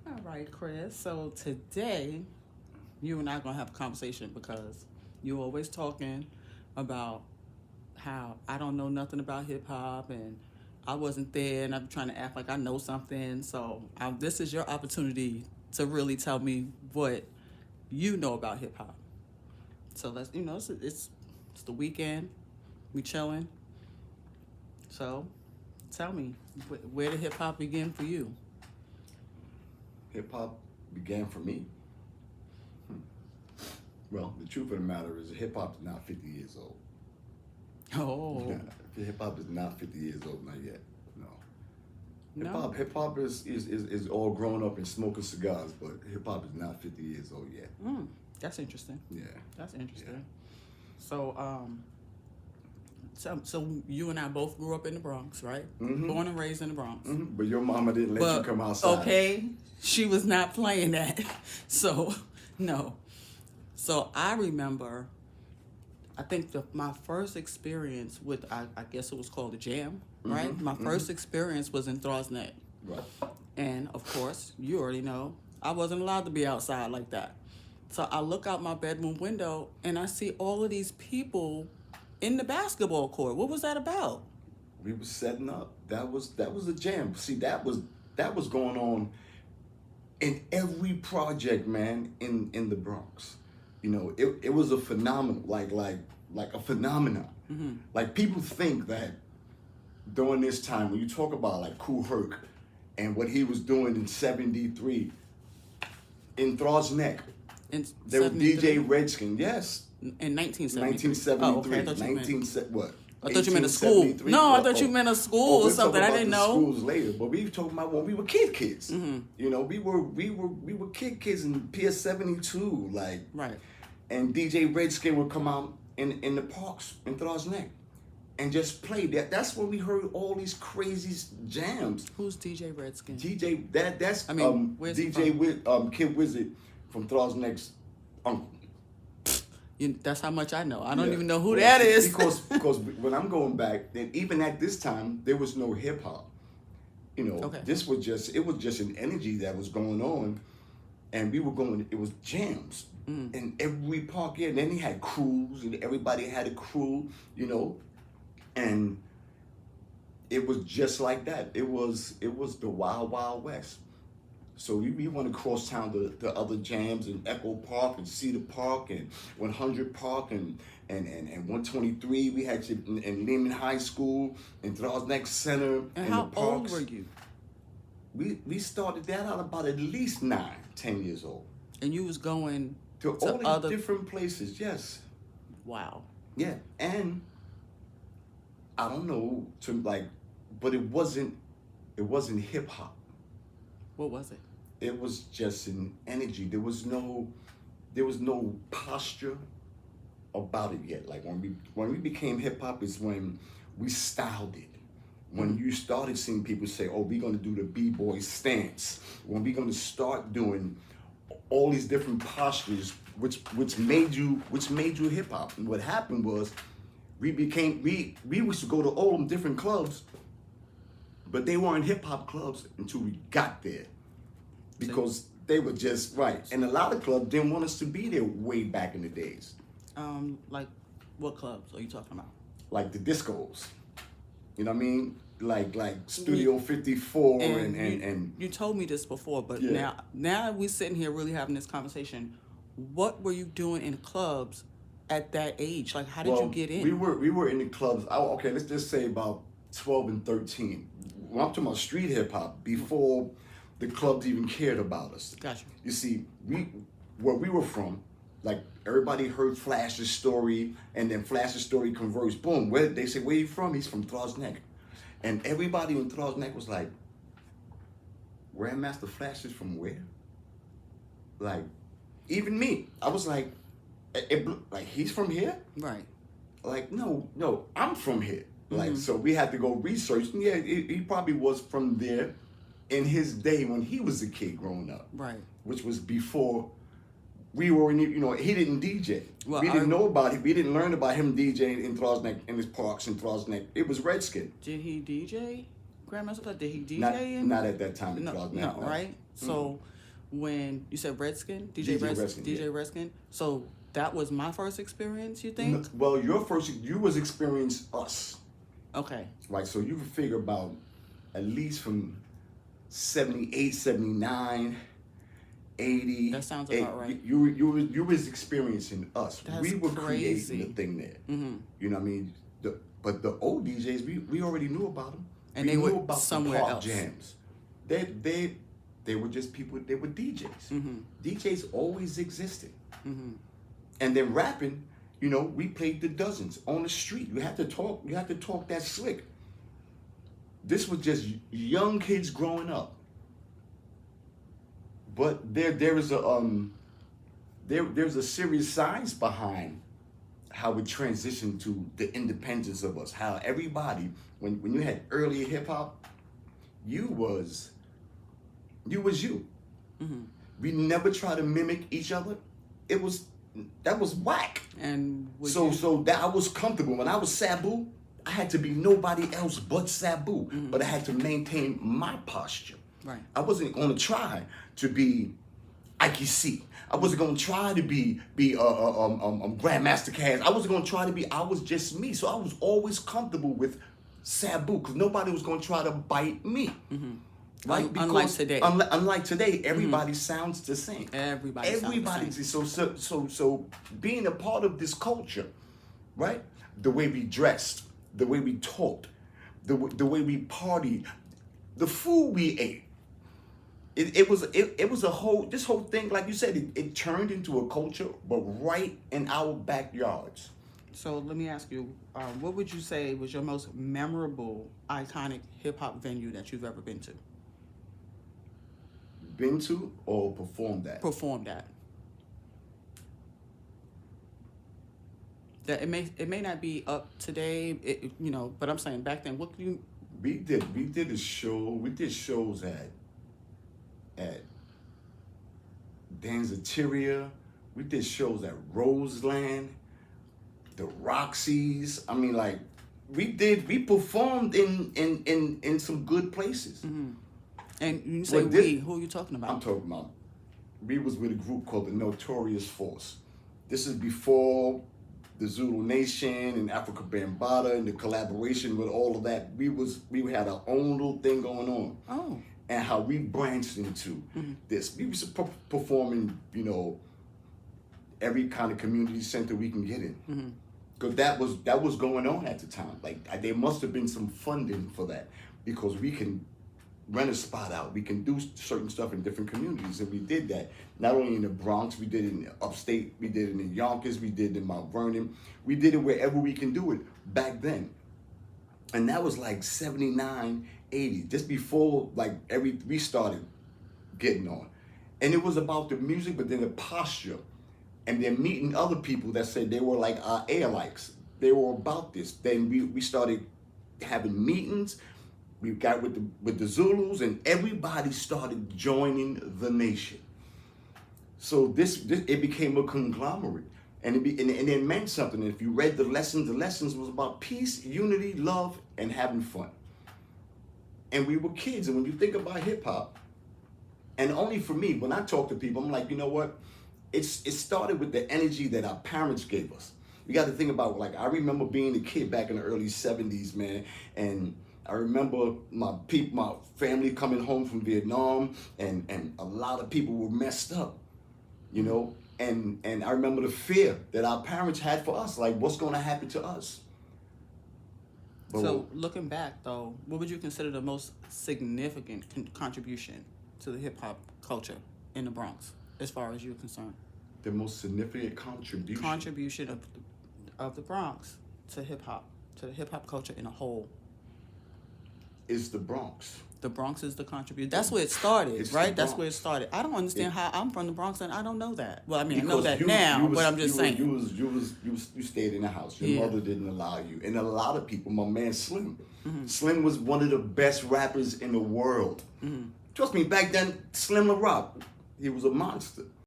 All right, Chris. So today, you and I are gonna have a conversation because you're always talking about how I don't know nothing about hip hop and I wasn't there and I'm trying to act like I know something. So this is your opportunity to really tell me what you know about hip hop. So let's it's the weekend, we chilling. So tell me, where did hip hop begin for you? Hip hop began for me. Well, the truth of the matter is hip hop is not 50 years old. Oh, Hip hop is not 50 years old, not yet. No. no. Hip hop is all grown up and smoking cigars, but hip hop is not 50 years old yet. That's interesting. Yeah. That's interesting. Yeah. So, so you and I both grew up in the Bronx, right? Mm-hmm. Born and raised in the Bronx. Mm-hmm. But your mama didn't let you come outside. Okay, she was not playing that. So, no. So I remember, I think my first experience with, I guess it was called a jam, right? Mm-hmm. My first experience was in Throsneck. Right. And of course, you already know, I wasn't allowed to be outside like that. So I look out my bedroom window and I see all of these people in the basketball court. What was that about? We were setting up. That was a jam. See, that was going on in every project, man, in the Bronx. You know, it was a phenomenon, like a phenomenon. Mm-hmm. Like people think that during this time, when you talk about like Kool Herc and what he was doing in '73 in Throsneck, there was DJ Redskin, yes. In 1973. Oh, okay. I thought you meant, what? I thought you meant a school. No, I thought you meant a school or something. I didn't know. Schools later, but we were talking about when we were kids. Mm-hmm. You know, we were kids in PS 72, like. Right. And DJ Redskin would come out in the parks in Throsneck and just play. That's when we heard all these crazy jams. Who's DJ Redskin? That's where's he DJ Kid Wizard from Throsneck's uncle. That's how much I know. I don't Yeah. even know who that is. because when I'm going back, then even at this time there was no hip hop. You know, Okay. it was just an energy that was going on, and we were going. It was jams in every park. Yeah, and then he had crews, and everybody had a crew. You know, and it was just like that. It was the Wild Wild West. So we went across town to other jams in Echo Park and Cedar Park and 100 Park and 123. We had you in Lehman High School and Throsneck Center. And how old were you? We started that out about at least 9-10 years old. And you was going to all these other different places, yes. Wow. Yeah, and I don't know but it wasn't hip hop. What was it? It was just an energy. There was no posture about it yet. Like when we became hip hop is when we styled it. When you started seeing people say, "Oh, we're gonna do the b-boy stance." When we're gonna start doing all these different postures, which made you hip hop. And what happened was, we used to go to all them different clubs, but they weren't hip hop clubs until we got there. Because they were just right. And a lot of clubs didn't want us to be there way back in the days. Like what clubs are you talking about? Like the discos. You know what I mean? Like Studio 54 and you told me this before, but Yeah. now we're sitting here really having this conversation. What were you doing in clubs at that age? Like how did you get in? We were in the clubs. Okay, let's just say about 12 and 13. When I'm talking about street hip hop, before the clubs even cared about us. Gotcha. You see, where we were from, like everybody heard Flash's story, and then Flash's story converts. Boom. They say, "Where you from?" He's from Throsneck, and everybody in Throsneck was like, "Grandmaster Flash is from where?" Like, even me, I was like, "Like he's from here?" Right. Like, no, I'm from here. Like, so we had to go research. And yeah, he probably was from there in his day when he was a kid growing up. Right. Which was before we were in, he didn't DJ. Well, we didn't know about it. We didn't learn about him DJing in Throsneck, in his parks in Throsneck. It was Redskin. Did he DJ? Grandmaster Flash, did he DJ? Not at that time in No, Throsneck. no, right? So when you said Redskin, DJ Redskin, DJ yeah. Redskin. So that was my first experience. You think? Well, you was experience us, Okay. right? So you can figure about at least from 78, 79, 80. That sounds about right. You was experiencing us. That's we were crazy. creating the thing there. Mm-hmm. You know what I mean? But the old DJs, we already knew about them. And we they knew were about somewhere the park else. jams. They were just people. They were DJs. Mm-hmm. DJs always existed. Mm-hmm. And then rapping, you know, we played the dozens on the street. You had to talk. You had to talk that slick. This was just young kids growing up. But there's a serious science behind how we transitioned to the independence of us. How everybody, when you had early hip hop, you was you. Mm-hmm. We never tried to mimic each other. That was whack. And so that I was comfortable. When I was Sabu, I had to be nobody else but Sabu. Mm-hmm. But I had to maintain my posture. Right. I wasn't going to try to be Ike C. I wasn't going to try to be Grandmaster Cass. I wasn't going to try to be. I was just me. So I was always comfortable with Sabu because nobody was going to try to bite me. Mm-hmm. Right? Unlike today. Unlike today, everybody sounds the same. Everybody sounds the same. So being a part of this culture, right? The way we dressed, the way we talked, the way we partied, the food we ate. It was this whole thing, like you said, it turned into a culture, but right in our backyards. So let me ask you, what would you say was your most memorable, iconic hip hop venue that you've ever been to? Been to or performed at? Performed at. That it may not be up today, but I'm saying back then, what can you? We did a show. We did shows at Danzateria. We did shows at Roseland, the Roxy's. I mean, like we performed in some good places. Mm-hmm. And you say who are you talking about? I'm talking about, we was with a group called the Notorious Force. This is before the Zulu Nation and Africa Bambaataa and the collaboration with all of that. We had our own little thing going on. Oh. And how we branched into this. We was performing, every kind of community center we can get in. Because that was going on at the time. Like there must have been some funding for that because we can rent a spot out. We can do certain stuff in different communities, and we did that. Not only in the Bronx, we did it in upstate, we did it in Yonkers, we did it in Mount Vernon. We did it wherever we can do it back then. And that was like 79, 80, just before we started getting on. And it was about the music, but then the posture. And then meeting other people that said they were like our air-likes. They were about this. Then we started having meetings. We got with the Zulus, and everybody started joining the nation. So this it became a conglomerate, and it meant something. And if you read the lessons was about peace, unity, love, and having fun. And we were kids, and when you think about hip hop, and only for me, when I talk to people, I'm like, you know what? It started with the energy that our parents gave us. You got to think about, I remember being a kid back in the early 70s, man, and I remember my family coming home from Vietnam, and a lot of people were messed up, and I remember the fear that our parents had for us, like what's going to happen to us. But so looking back, though, what would you consider the most significant contribution to the hip hop culture in the Bronx, as far as you're concerned? The most significant contribution of the Bronx to hip hop, to the hip hop culture in a whole. Is the Bronx. The Bronx is the contribution. That's where it started, right? That's where it started. I don't understand how I'm from the Bronx and I don't know that. Well, I mean, I know that now, but I'm just saying. You stayed in the house. Your mother didn't allow you. And a lot of people, my man Slim. Slim was one of the best rappers in the world. Trust me, back then, Slim LaRock, he was a monster.